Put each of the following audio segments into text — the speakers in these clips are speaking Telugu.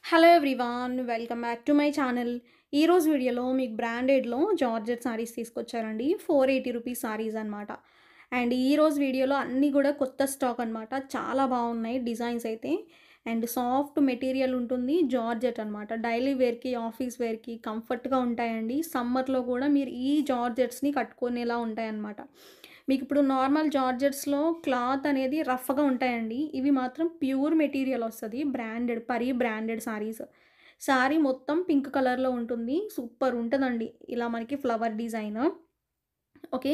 Hello everyone welcome back to my channel. ఈరోజు వీడియోలో మీకు బ్రాండెడ్లో జార్జెట్ సారీస్ తీసుకొచ్చారండి. 480 రూపీస్ సారీస్ అనమాట. అండ్ ఈరోజు వీడియోలో అన్నీ కూడా కొత్త స్టాక్ అనమాట. చాలా బాగున్నాయి డిజైన్స్ అయితే. అండ్ సాఫ్ట్ మెటీరియల్ ఉంటుంది, జార్జెట్ అనమాట. డైలీ వేర్కి, ఆఫీస్ వేర్కి కంఫర్ట్గా ఉంటాయండి. సమ్మర్లో కూడా మీరు ఈ జార్జెట్స్ని కట్టుకునేలా ఉంటాయన్నమాట. మీకు ఇప్పుడు నార్మల్ జార్జెట్స్లో క్లాత్ అనేది రఫ్గా ఉంటాయండి. ఇవి మాత్రం ప్యూర్ మెటీరియల్ వస్తుంది. Branded Pari branded saris. Sorry మొత్తం పింక్ కలర్లో ఉంటుంది. సూపర్ ఉంటుందండి. ఇలా మనకి ఫ్లవర్ డిజైన్. ఓకే.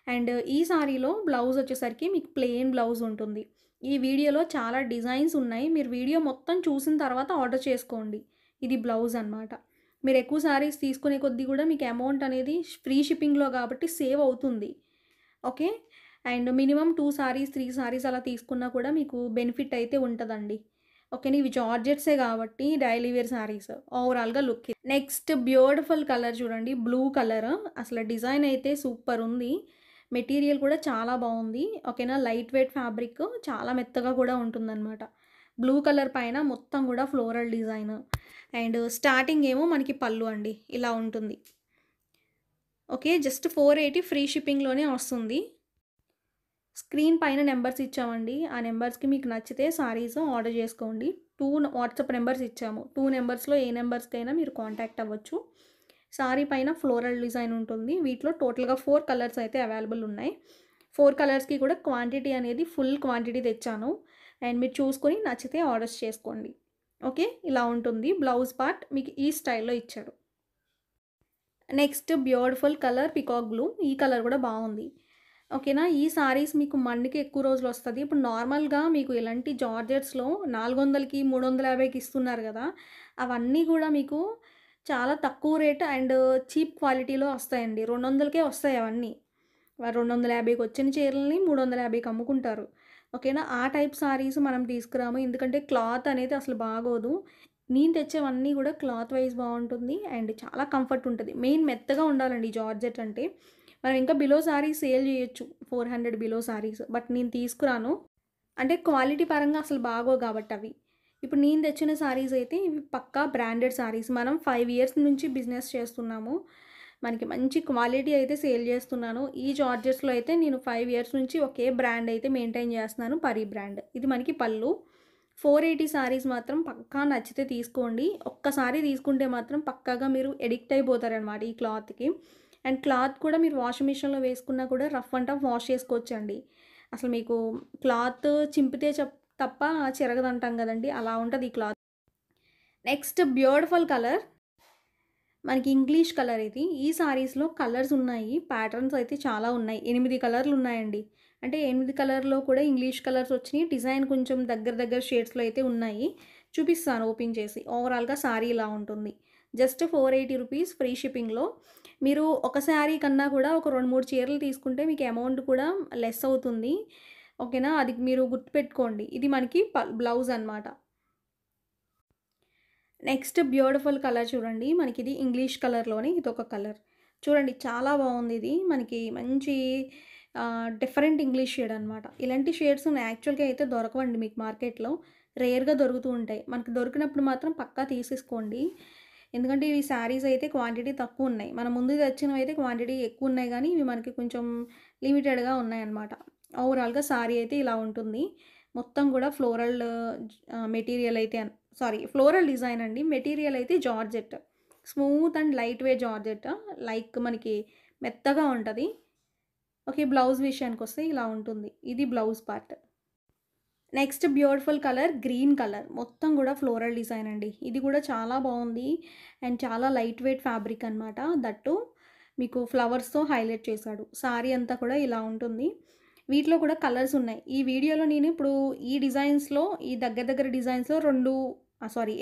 అండ్ ఈ సారీలో బ్లౌజ్ వచ్చేసరికి మీకు ప్లెయిన్ బ్లౌజ్ ఉంటుంది. ఈ వీడియోలో చాలా డిజైన్స్ ఉన్నాయి. మీరు వీడియో మొత్తం చూసిన తర్వాత ఆర్డర్ చేసుకోండి. ఇది బ్లౌజ్ అనమాట. మీరు ఎక్కువ సారీస్ తీసుకునే కొద్దీ కూడా మీకు అమౌంట్ అనేది ఫ్రీ షిప్పింగ్లో కాబట్టి సేవ్ అవుతుంది. Okay. And minimum 2 saris, 3 saris అలా తీసుకున్నా కూడా మీకు బెనిఫిట్ అయితే ఉంటదండి. ఓకేనా. ఇవి జార్జెట్సే కాబట్టి డైలీ వేర్ సారీస్. ఓవరాల్‌గా లుక్ ఇది. నెక్స్ట్ బ్యూటిఫుల్ కలర్ చూడండి. Blue colour. అసలు డిజైన్ అయితే సూపర్ ఉంది. మెటీరియల్ కూడా చాలా బాగుంది. ఓకేనా. లైట్ వెయిట్ ఫ్యాబ్రిక్, చాలా మెత్తగా కూడా ఉంటుందన్నమాట. బ్లూ కలర్ పైన మొత్తం కూడా ఫ్లోరల్ డిజైన్. అండ్ స్టార్టింగ్ ఏమో మనకి పళ్ళు అండి. ఇలా ఉంటుంది. ఓకే. జస్ట్ 480 ఫ్రీ షిప్పింగ్‌లోనే వస్తుంది. స్క్రీన్ పైన నెంబర్స్ ఇచ్చామండి. ఆ నెంబర్స్‌కి మీకు నచ్చితే సారీస్ ఆర్డర్ చేసుకోండి. 2 వాట్సాప్ నెంబర్స్ ఇచ్చాము. 2 నెంబర్స్‌లో ఏ నెంబర్స్‌కైనా మీరు కాంటాక్ట్ అవ్వచ్చు. సారీ పైన ఫ్లోరల్ డిజైన్ ఉంటుంది. వీటిలో టోటల్‌గా 4 కలర్స్ అయితే అవైలబుల్ ఉన్నాయి. 4 కలర్స్‌కి కూడా క్వాంటిటీ అనేది ఫుల్ క్వాంటిటీ తెచ్చాను. అండ్ మీరు చూసుకొని నచ్చితే ఆర్డర్స్ చేసుకోండి. ఓకే. ఇలా ఉంటుంది. బ్లౌజ్ పార్ట్ మీకు ఈ స్టైల్‌లో ఇచ్చాడు. Next beautiful colour peacock blue. ఈ కలర్ కూడా బాగుంది. ఓకేనా. ఈ సారీస్ మీకు మన్నిక ఎక్కువ రోజులు వస్తుంది. ఇప్పుడు నార్మల్గా మీకు ఇలాంటి జార్జెట్స్లో 400కి 350కి ఇస్తున్నారు కదా. అవన్నీ కూడా మీకు చాలా తక్కువ రేట్ అండ్ చీప్ క్వాలిటీలో వస్తాయండి. 200కే వస్తాయి అవన్నీ. 250కి వచ్చిన చీరలని 350కి అమ్ముకుంటారు. ఓకేనా. ఆ టైప్ సారీస్ మనం తీసుకురాము. ఎందుకంటే క్లాత్ అనేది అసలు బాగోదు. నేను తెచ్చేవన్నీ కూడా క్లాత్ వైజ్ బాగుంటుంది అండ్ చాలా కంఫర్ట్ ఉంటుంది. మెయిన్ మెత్తగా ఉండాలండి జార్జెట్ అంటే. మనం ఇంకా బిలో సారీస్ సేల్ చేయొచ్చు. 400 బిలో సారీస్. బట్ నేను తీసుకురాను. అంటే క్వాలిటీ పరంగా అసలు బాగోవు కాబట్టి అవి. ఇప్పుడు నేను తెచ్చిన సారీస్ అయితే ఇవి పక్కా బ్రాండెడ్ సారీస్. మనం 5 ఇయర్స్ నుంచి బిజినెస్ చేస్తున్నాము. మనకి మంచి క్వాలిటీ అయితే సేల్ చేస్తున్నాను. ఈ జార్జెట్స్లో అయితే నేను 5 ఇయర్స్ నుంచి ఒకే బ్రాండ్ అయితే మెయింటైన్ చేస్తున్నాను. పరీ బ్రాండ్. ఇది మనకి పళ్ళు. 480 సారీస్ మాత్రం పక్కా నచ్చితే తీసుకోండి. ఒక్కసారి తీసుకుంటే మాత్రం పక్కాగా మీరు ఎడిక్ట్ అయిపోతారనమాట ఈ క్లాత్‌కి. అండ్ క్లాత్ కూడా మీరు వాషింగ్ మిషన్‌లో వేసుకున్నా కూడా రఫ్ అండ్ టఫ్ వాష్ చేసుకోవచ్చండి. అసలు మీకు క్లాత్ చింపితే తప్ప చెరగదంటాం కదండీ! అలా ఉంటది ఈ క్లాత్. Next beautiful colour. మనకి ఇంగ్లీష్ కలర్ ఇది. ఈ సారీస్‌లో కలర్స్ ఉన్నాయి. ప్యాటర్న్స్ అయితే చాలా ఉన్నాయి. 8 కలర్లు ఉన్నాయండి. అంటే 8 కలర్‌లో కూడా ఇంగ్లీష్ కలర్స్ వచ్చినాయి. డిజైన్ కొంచెం దగ్గర దగ్గర షేడ్స్‌లో అయితే ఉన్నాయి. చూపిస్తాను ఓపెన్ చేసి. ఓవరాల్‌గా సారీ ఇలా ఉంటుంది. జస్ట్ 480 రూపీస్ ఫ్రీ షిప్పింగ్‌లో. మీరు ఒక శారీ కన్నా కూడా ఒక 2, 3 చీరలు తీసుకుంటే మీకు అమౌంట్ కూడా లెస్ అవుతుంది. ఓకేనా. అది మీరు గుర్తుపెట్టుకోండి. ఇది మనకి బ్లౌజ్ అనమాట. నెక్స్ట్ బ్యూటిఫుల్ కలర్ చూడండి. మనకిది ఇంగ్లీష్ కలర్‌లోనే ఇదొక కలర్. చూడండి చాలా బావుంది ఇది. మనకి మంచి డిఫరెంట్ ఇంగ్లీష్ షేడ్ అనమాట. ఇలాంటి షేడ్స్ యాక్చువల్‌గా అయితే దొరకవండి మీకు మార్కెట్‌లో. రేర్‌గా దొరుకుతూ ఉంటాయి. మనకు దొరికినప్పుడు మాత్రం పక్కా తీసేసుకోండి. ఎందుకంటే ఇవి శారీస్ అయితే క్వాంటిటీ తక్కువున్నాయి. మన ముందు తెచ్చినవైతే క్వాంటిటీ ఎక్కువున్నాయి గానీ, ఇవి మనకి కొంచెం లిమిటెడ్‌గా ఉన్నాయన్నమాట. ఓవరాల్‌గా సారీ అయితే ఇలా ఉంటుంది. మొత్తం గూడా ఫ్లోరల్ మెటీరియల్ అయితే ఫ్లోరల్ డిజైన్ అండి. మెటీరియల్ అయితే georgette. Smooth and light weight georgette. Like మనకి మెత్తగా ఉంటది. ఓకే. బ్లౌజ్ విషయానికొస్తే ఇలా ఉంటుంది. ఇది blouse part. Next beautiful colour green colour. మొత్తం గూడా ఫ్లోరల్ డిజైన్ అండి. ఇది గూడా చాలా బావుంది. అండ్ చాలా లైట్ వెయిట్ ఫ్యాబ్రిక్ అనమాట. దట్టు మీకు ఫ్లవర్స్‌తో హైలైట్ చేశాడు. సారీ అంతా కూడా ఇలా ఉంటుంది. వీటిలో కూడా కలర్స్ ఉన్నాయి. ఈ వీడియోలో నేను ఇప్పుడు ఈ డిజైన్స్‌లో ఈ దగ్గర దగ్గర డిజైన్స్‌లో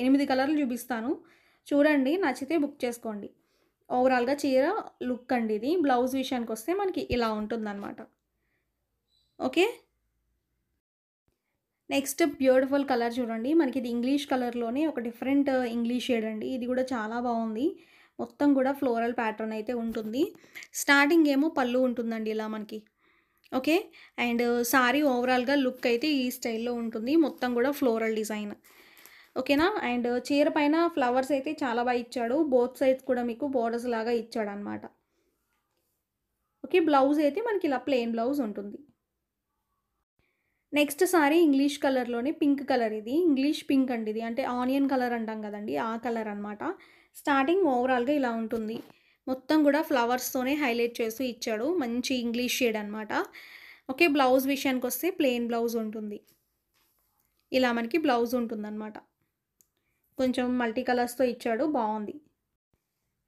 8 కలర్లు చూపిస్తాను. చూడండి నచ్చితే బుక్ చేసుకోండి. ఓవరాల్‌గా చీర లుక్ అండి ఇది. బ్లౌజ్ విషయానికొస్తే మనకి ఇలా ఉంటుందనమాట. ఓకే. నెక్స్ట్ బ్యూటిఫుల్ కలర్ చూడండి. మనకిది ఇంగ్లీష్ కలర్‌లోనే ఒక డిఫరెంట్ ఇంగ్లీష్ షేడ్ అండి. ఇది కూడా చాలా బావుంది. మొత్తం కూడా ఫ్లోరల్ ప్యాటర్న్ అయితే ఉంటుంది. స్టార్టింగ్ ఏమో పళ్ళు ఉంటుందండి ఇలా మనకి. ఓకే. అండ్ సారీ ఓవరాల్‌గా లుక్ అయితే ఈ స్టైల్‌లో ఉంటుంది. మొత్తం కూడా ఫ్లోరల్ డిజైన్. ఓకేనా. అండ్ చీర పైన ఫ్లవర్స్ అయితే చాలా బాగా ఇచ్చాడు. బోత్ సైడ్స్ కూడా మీకు బోర్డర్స్ లాగా ఇచ్చాడనమాట. ఓకే. బ్లౌజ్ అయితే మనకి ఇలా ప్లెయిన్ బ్లౌజ్ ఉంటుంది. నెక్స్ట్ సారీ ఇంగ్లీష్ కలర్‌లోనే పింక్ కలర్ ఇది. ఇంగ్లీష్ పింక్ అండి ఇది. అంటే ఆనియన్ కలర్ అంటాం కదండీ! ఆ కలర్ అనమాట. స్టార్టింగ్ ఓవరాల్‌గా ఇలా ఉంటుంది. మొత్తం కూడా ఫ్లవర్స్‌తోనే హైలైట్ చేస్తూ ఇచ్చాడు. మంచి ఇంగ్లీష్ షేడ్ అనమాట. ఓకే. బ్లౌజ్ విషయానికొస్తే ప్లెయిన్ బ్లౌజ్ ఉంటుంది. ఇలా మనకి బ్లౌజ్ ఉంటుందనమాట. కొంచెం మల్టీ కలర్స్‌తో ఇచ్చాడు. బావుంది.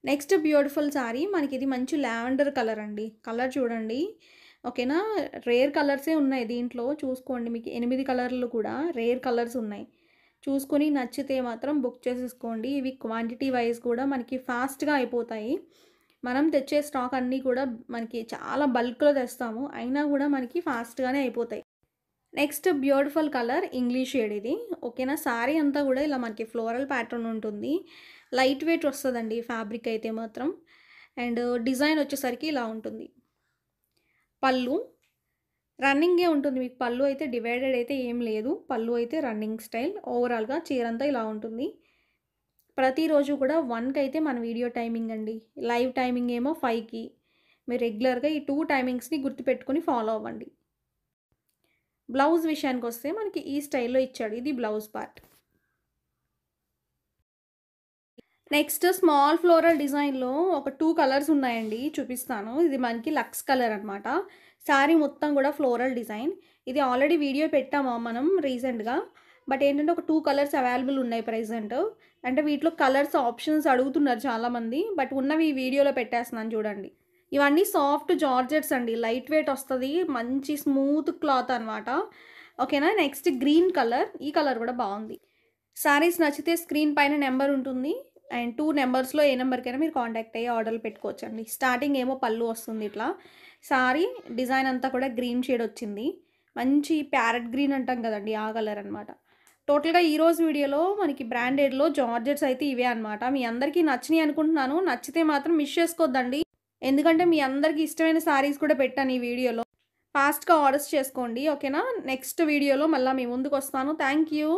నెక్స్ట్ బ్యూటిఫుల్ సారీ మనకిది మంచి లావెండర్ కలర్ అండి. కలర్ చూడండి. ఓకేనా. రేర్ కలర్సే ఉన్నాయి దీంట్లో. చూసుకోండి మీకు 8 కలర్లు కూడా రేర్ కలర్స్ ఉన్నాయి. చూసుకొని నచ్చితే మాత్రం బుక్ చేసేసుకోండి. ఇవి క్వాంటిటీ వైస్ కూడా మనకి ఫాస్ట్‌గా అయిపోతాయి. మనం తెచ్చే స్టాక్ అన్నీ కూడా మనకి చాలా బల్క్‌లో తెస్తాము. అయినా కూడా మనకి ఫాస్ట్‌గానే అయిపోతాయి. Next beautiful colour English shade ఇది. ఓకేనా. సారీ అంతా కూడా ఇలా మనకి ఫ్లోరల్ ప్యాటర్న్ ఉంటుంది. లైట్ వెయిట్ వస్తదండి ఫ్యాబ్రిక్ అయితే మాత్రం. అండ్ డిజైన్ వచ్చేసరికి ఇలా ఉంటుంది. పళ్ళు రన్నింగే ఉంటుంది మీకు. పళ్ళు అయితే డివైడెడ్ అయితే ఏం లేదు. పళ్ళు అయితే రన్నింగ్ స్టైల్. ఓవరాల్‌గా చీరంతా ఇలా ఉంటుంది. ప్రతిరోజు కూడా 1కి అయితే మన వీడియో టైమింగ్ అండి. లైవ్ టైమింగ్ ఏమో 5కి. మీరు రెగ్యులర్‌గా ఈ 2 టైమింగ్స్‌ని గుర్తుపెట్టుకొని ఫాలో అవ్వండి. బ్లౌజ్ విషయానికొస్తే మనకి ఈ స్టైల్‌లో ఇచ్చాడు. ఇది blouse part. Next small floral డిజైన్‌లో ఒక 2 కలర్స్ ఉన్నాయండి. చూపిస్తాను. ఇది మనకి లక్స్ కలర్ అనమాట. శారీ మొత్తం కూడా ఫ్లోరల్ డిజైన్. ఇది ఆల్రెడీ వీడియో పెట్టాము మనం రీసెంట్‌గా. బట్ ఏంటంటే ఒక 2 కలర్స్ అవైలబుల్ ఉన్నాయి ప్రెజెంట్. అంటే వీటిలో కలర్స్ ఆప్షన్స్ అడుగుతున్నారు చాలామంది. బట్ ఉన్నవి ఈ వీడియోలో పెట్టేస్తున్నాను చూడండి. ఇవన్నీ సాఫ్ట్ జార్జెట్స్ అండి. లైట్ వెయిట్ వస్తది. మంచి స్మూత్ క్లాత్ అనమాట. ఓకేనా. Next green colour. ఈ కలర్ కూడా బావుంది. శారీస్ నచ్చితే స్క్రీన్ పైన నెంబర్ ఉంటుంది. అండ్ 2 నెంబర్స్‌లో ఏ నెంబర్‌కైనా మీరు కాంటాక్ట్ అయ్యి ఆర్డర్‌లు పెట్టుకోవచ్చండి. స్టార్టింగ్ ఏమో పళ్ళు వస్తుంది ఇట్లా. సారీ డిజైన్ అంతా కూడా గ్రీన్ షేడ్ వచ్చింది. మంచి ప్యారెట్ గ్రీన్ అంటాం కదండీ! ఆ కలర్ అనమాట. టోటల్‌గా ఈరోజు వీడియోలో మనకి బ్రాండెడ్‌లో జార్జెట్స్ అయితే ఇవే అనమాట. మీ అందరికీ నచ్చినియి అనుకుంటున్నాను. నచ్చితే మాత్రం మిస్ చేసుకోవద్దండి. ఎందుకంటే మీ అందరికీ ఇష్టమైన సారీస్ కూడా పెట్టాను ఈ వీడియోలో. ఫాస్ట్‌గా ఆర్డర్స్ చేసుకోండి. ఓకేనా. నెక్స్ట్ వీడియోలో మళ్ళా మీ ముందుకొస్తాను. Thank you.